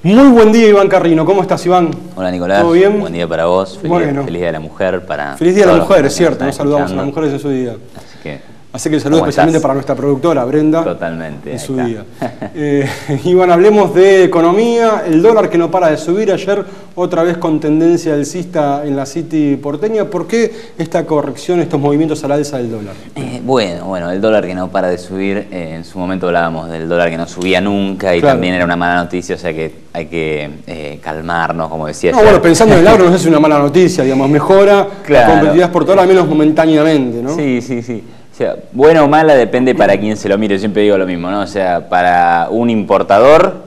Muy buen día, Iván Carrino. ¿Cómo estás, Iván? Hola, Nicolás. ¿Todo bien? Buen día para vos. Feliz Día de la Mujer. Feliz Día de la Mujer, es cierto. Nos saludamos a las mujeres en su día. Así que el saludo especialmente para nuestra productora, Brenda. Totalmente. En su día. Iván, hablemos de economía. El dólar que no para de subir. Ayer otra vez con tendencia alcista en la City porteña. ¿Por qué esta corrección, estos movimientos al alza del dólar? Bueno, el dólar que no para de subir. En su momento hablábamos del dólar que no subía nunca y claro, también era una mala noticia. O sea que hay que calmarnos, como decía no, ayer. bueno, pensando en el agro no es una mala noticia, digamos. Mejora la competitividad exportadora, al menos momentáneamente, ¿no? Sí. O sea, buena o mala depende para quién se lo mire. Yo siempre digo lo mismo, ¿no? O sea, para un importador,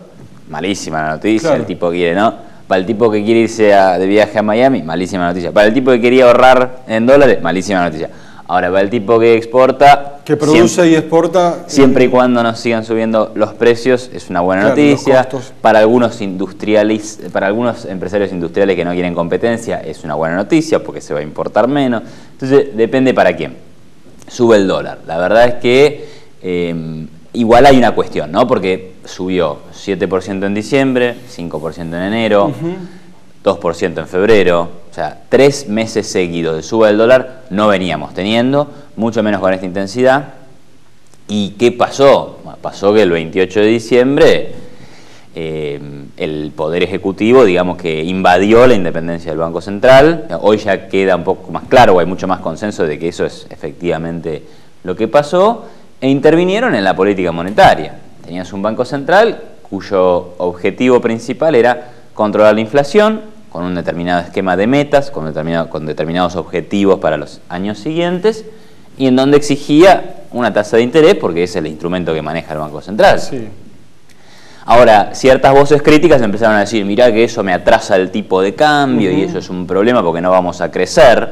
malísima la noticia, claro, el tipo quiere, ¿no? Para el tipo que quiere irse de viaje a Miami, malísima noticia. Para el tipo que quería ahorrar en dólares, malísima noticia. Ahora, para el tipo que exporta... Que produce y exporta... Siempre y cuando no sigan subiendo los precios, es una buena noticia. Para algunos empresarios industriales que no quieren competencia, es una buena noticia porque se va a importar menos. Entonces, depende para quién. Sube el dólar. La verdad es que igual hay una cuestión, ¿no? Porque subió 7% en diciembre, 5% en enero, 2% en febrero. O sea, 3 meses seguidos de suba del dólar no veníamos teniendo, mucho menos con esta intensidad. ¿Y qué pasó? Pasó que el 28 de diciembre el Poder Ejecutivo, digamos que invadió la independencia del Banco Central. Hoy ya queda un poco más claro, o hay mucho más consenso de que eso es efectivamente lo que pasó, e intervinieron en la política monetaria. Tenías un Banco Central cuyo objetivo principal era controlar la inflación con un determinado esquema de metas, con determinados objetivos para los años siguientes, y en donde exigía una tasa de interés, porque ese es el instrumento que maneja el Banco Central. Sí. Ahora, ciertas voces críticas empezaron a decir, mirá que eso me atrasa el tipo de cambio y eso es un problema porque no vamos a crecer,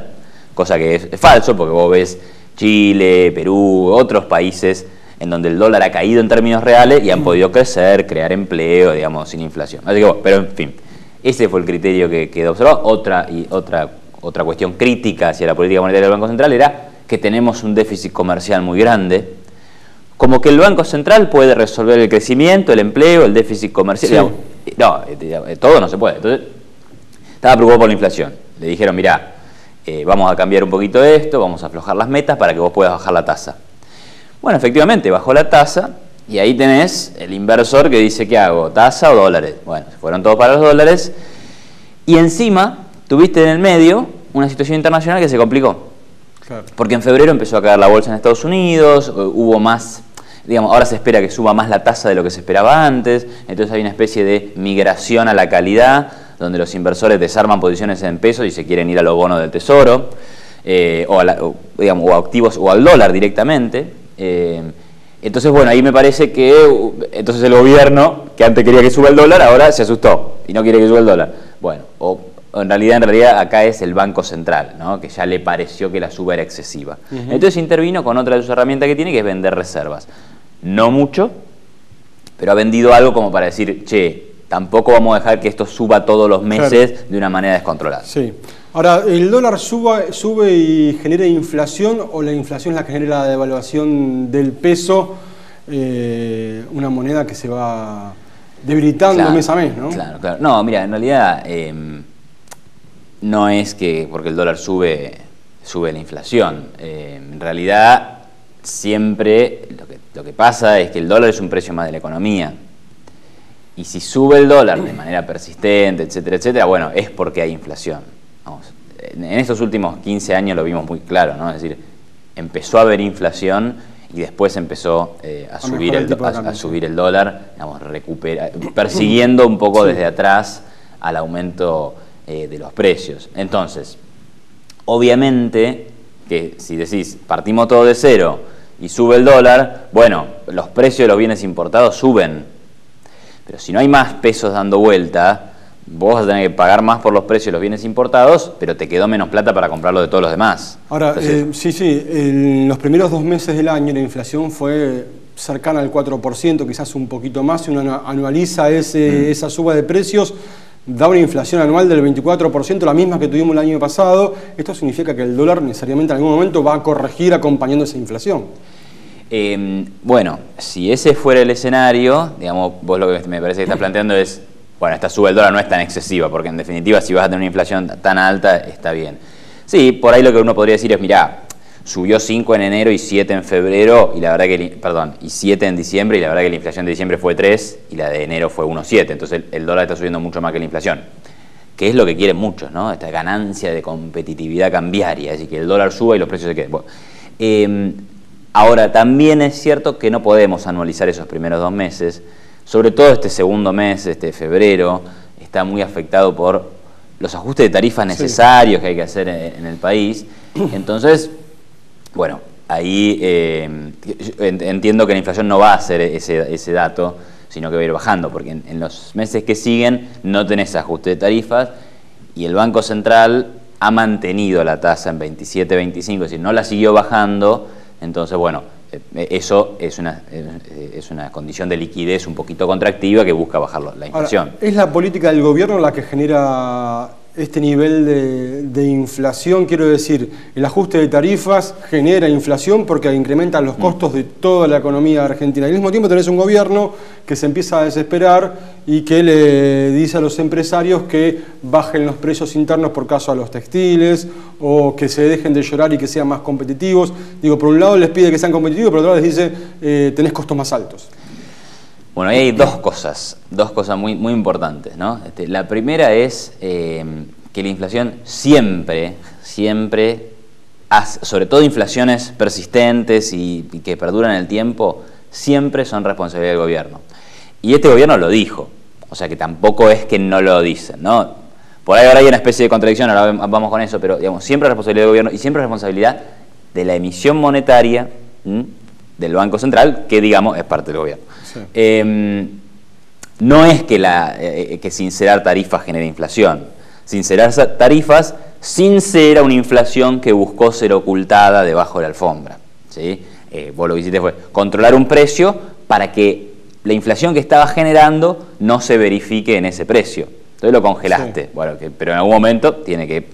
cosa que es falso porque vos ves Chile, Perú, otros países en donde el dólar ha caído en términos reales y han podido crecer, crear empleo, digamos, sin inflación. Así que, bueno, pero en fin, ese fue el criterio que quedó observado. Otra cuestión crítica hacia la política monetaria del Banco Central era que tenemos un déficit comercial muy grande. Como que el Banco Central puede resolver el crecimiento, el empleo, el déficit comercial. Sí. No, todo no se puede. Entonces, estaba preocupado por la inflación. Le dijeron, mirá, vamos a cambiar un poquito esto, vamos a aflojar las metas para que vos puedas bajar la tasa. Bueno, efectivamente, bajó la tasa y ahí tenés el inversor que dice, ¿qué hago? ¿Tasa o dólares? Bueno, se fueron todos para los dólares. Y encima, tuviste en el medio una situación internacional que se complicó. Claro. Porque en febrero empezó a caer la bolsa en Estados Unidos, hubo más... Digamos, ahora se espera que suba más la tasa de lo que se esperaba antes, entonces hay una especie de migración a la calidad, donde los inversores desarman posiciones en pesos y se quieren ir a los bonos del tesoro, o activos o al dólar directamente. Entonces, bueno, ahí me parece que entonces el gobierno, que antes quería que suba el dólar, ahora se asustó y no quiere que suba el dólar. Bueno, en realidad acá es el Banco Central, ¿no? Que ya le pareció que la suba era excesiva. Entonces intervino con otra de sus herramientas que tiene, que es vender reservas. No mucho, pero ha vendido algo como para decir, che, tampoco vamos a dejar que esto suba todos los meses, claro, de una manera descontrolada. Sí. Ahora, ¿el dólar sube y genera inflación o la inflación es la que genera la devaluación del peso? Una moneda que se va debilitando, claro, mes a mes, ¿no? Claro. No, mira, en realidad no es que porque el dólar sube la inflación. En realidad siempre lo que pasa es que el dólar es un precio más de la economía. Y si sube el dólar de manera persistente, etcétera, bueno, es porque hay inflación. Vamos, en estos últimos 15 años lo vimos muy claro, ¿no? Es decir, empezó a haber inflación y después empezó a subir el dólar, digamos, persiguiendo un poco desde atrás al aumento de los precios. Entonces, obviamente que si decís, partimos todo de cero y sube el dólar, bueno, los precios de los bienes importados suben. Pero si no hay más pesos dando vuelta, vos vas a tener que pagar más por los precios de los bienes importados, pero te quedó menos plata para comprarlo de todos los demás. Ahora, entonces, en los primeros 2 meses del año la inflación fue cercana al 4%, quizás un poquito más. Si uno anualiza esa suba de precios, da una inflación anual del 24%, la misma que tuvimos el año pasado. Esto significa que el dólar necesariamente en algún momento va a corregir acompañando esa inflación. Bueno, si ese fuera el escenario, digamos, vos lo que me parece que estás planteando es bueno, esta suba del dólar no es tan excesiva, porque en definitiva si vas a tener una inflación tan alta, está bien. Sí, por ahí lo que uno podría decir es, mirá, subió 5 en enero y 7 en febrero, y la verdad que, perdón, y 7 en diciembre, y la verdad que la inflación de diciembre fue 3 y la de enero fue 1,7, entonces el dólar está subiendo mucho más que la inflación, que es lo que quieren muchos, ¿no? Esta ganancia de competitividad cambiaria, es decir, que el dólar suba y los precios se queden. Bueno, ahora, también es cierto que no podemos anualizar esos primeros 2 meses, sobre todo este segundo mes, este febrero, está muy afectado por los ajustes de tarifas necesarios que hay que hacer en el país. Entonces, bueno, ahí entiendo que la inflación no va a ser ese dato, sino que va a ir bajando, porque en los meses que siguen no tenés ajuste de tarifas y el Banco Central ha mantenido la tasa en 27, 25, es decir, no la siguió bajando. Entonces, bueno, eso es una condición de liquidez un poquito contractiva que busca bajar la inflación. Ahora, ¿es la política del gobierno la que genera este nivel de inflación? Quiero decir, el ajuste de tarifas genera inflación porque incrementan los costos de toda la economía argentina. Y al mismo tiempo tenés un gobierno que se empieza a desesperar y que le dice a los empresarios que bajen los precios internos por caso a los textiles o que se dejen de llorar y que sean más competitivos. Digo, por un lado les pide que sean competitivos, por otro lado les dice tenés costos más altos. Bueno, ahí hay dos cosas muy, muy importantes, ¿no? La primera es que la inflación siempre, sobre todo inflaciones persistentes y que perduran en el tiempo, siempre son responsabilidad del gobierno. Y este gobierno lo dijo, o sea que tampoco es que no lo dicen, ¿no? Por ahí ahora hay una especie de contradicción, ahora vamos con eso, pero digamos, siempre es responsabilidad del gobierno y siempre es responsabilidad de la emisión monetaria del Banco Central, que digamos es parte del gobierno. Sí. No es que sincerar tarifas genere inflación. Sincerar tarifas sincera una inflación que buscó ser ocultada debajo de la alfombra, ¿sí? Vos lo que hiciste fue controlar un precio para que la inflación que estaba generando no se verifique en ese precio. Entonces lo congelaste, sí. Bueno, pero en algún momento tiene que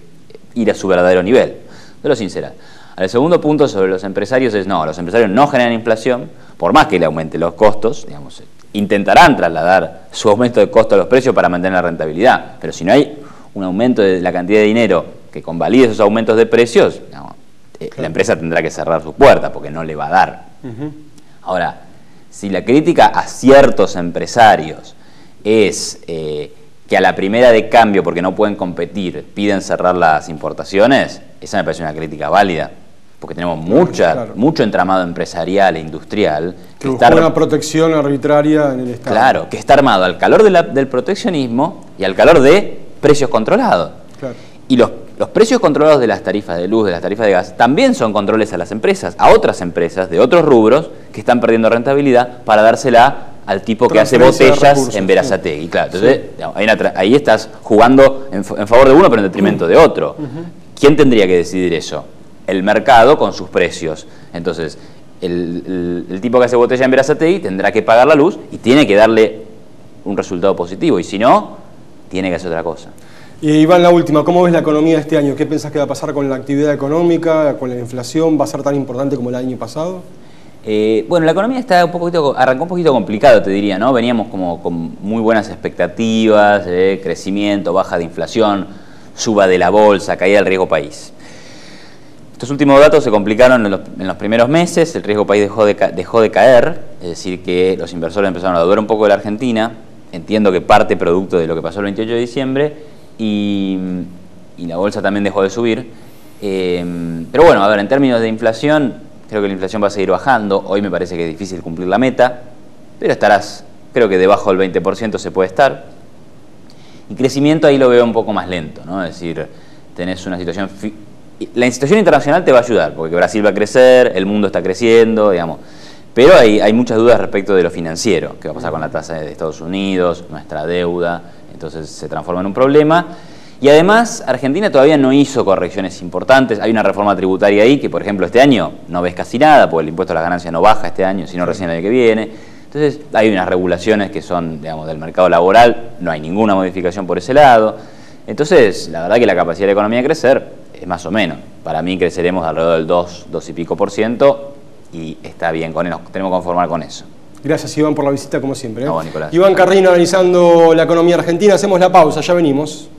ir a su verdadero nivel. Entonces lo sincerar. El segundo punto sobre los empresarios es, no, los empresarios no generan inflación, por más que le aumente los costos, digamos, intentarán trasladar su aumento de costo a los precios para mantener la rentabilidad, pero si no hay un aumento de la cantidad de dinero que convalide esos aumentos de precios, digamos, claro, la empresa tendrá que cerrar sus puertas porque no le va a dar. Ahora, si la crítica a ciertos empresarios es que a la primera de cambio, porque no pueden competir, piden cerrar las importaciones, esa me parece una crítica válida. Porque tenemos mucho entramado empresarial e industrial que busca una protección arbitraria en el Estado. Claro, que está armado al calor del proteccionismo y al calor de precios controlados. Claro. Y los precios controlados de las tarifas de luz, de las tarifas de gas, también son controles a las empresas, a otras empresas de otros rubros que están perdiendo rentabilidad para dársela al tipo que hace botellas en Berazategui. Sí. Claro, entonces sí, ahí estás jugando en favor de uno pero en detrimento de otro. ¿Quién tendría que decidir eso? El mercado con sus precios. Entonces, el tipo que hace botella en Berazategui tendrá que pagar la luz y tiene que darle un resultado positivo. Y si no, tiene que hacer otra cosa. Y Iván, la última, ¿cómo ves la economía de este año? ¿Qué pensás que va a pasar con la actividad económica, con la inflación? ¿Va a ser tan importante como el año pasado? Bueno, la economía arrancó un poquito complicado, te diría, ¿no? Veníamos como con muy buenas expectativas, crecimiento, baja de inflación, suba de la bolsa, caída del riesgo país. Estos últimos datos se complicaron en los primeros meses, el riesgo país dejó de caer, es decir, que los inversores empezaron a dudar un poco de la Argentina, entiendo que parte producto de lo que pasó el 28 de diciembre, y la bolsa también dejó de subir. Pero bueno, a ver, en términos de inflación, creo que la inflación va a seguir bajando, hoy me parece que es difícil cumplir la meta, pero creo que debajo del 20% se puede estar. Y crecimiento ahí lo veo un poco más lento, ¿no? Es decir, tenés una situación... La situación internacional te va a ayudar, porque Brasil va a crecer, el mundo está creciendo, digamos. Pero hay muchas dudas respecto de lo financiero, qué va a pasar con la tasa de Estados Unidos, nuestra deuda, entonces se transforma en un problema. Y además, Argentina todavía no hizo correcciones importantes, hay una reforma tributaria ahí que, por ejemplo, este año no ves casi nada, porque el impuesto a las ganancias no baja este año, sino recién el año que viene. Entonces, hay unas regulaciones que son, digamos, del mercado laboral, no hay ninguna modificación por ese lado. Entonces, la verdad que la capacidad de la economía de crecer es más o menos. Para mí creceremos alrededor del 2 y pico %, y está bien, tenemos que conformar con eso. Gracias, Iván, por la visita como siempre. A vos, Nicolás. Iván Carrino analizando la economía argentina. Hacemos la pausa, ya venimos.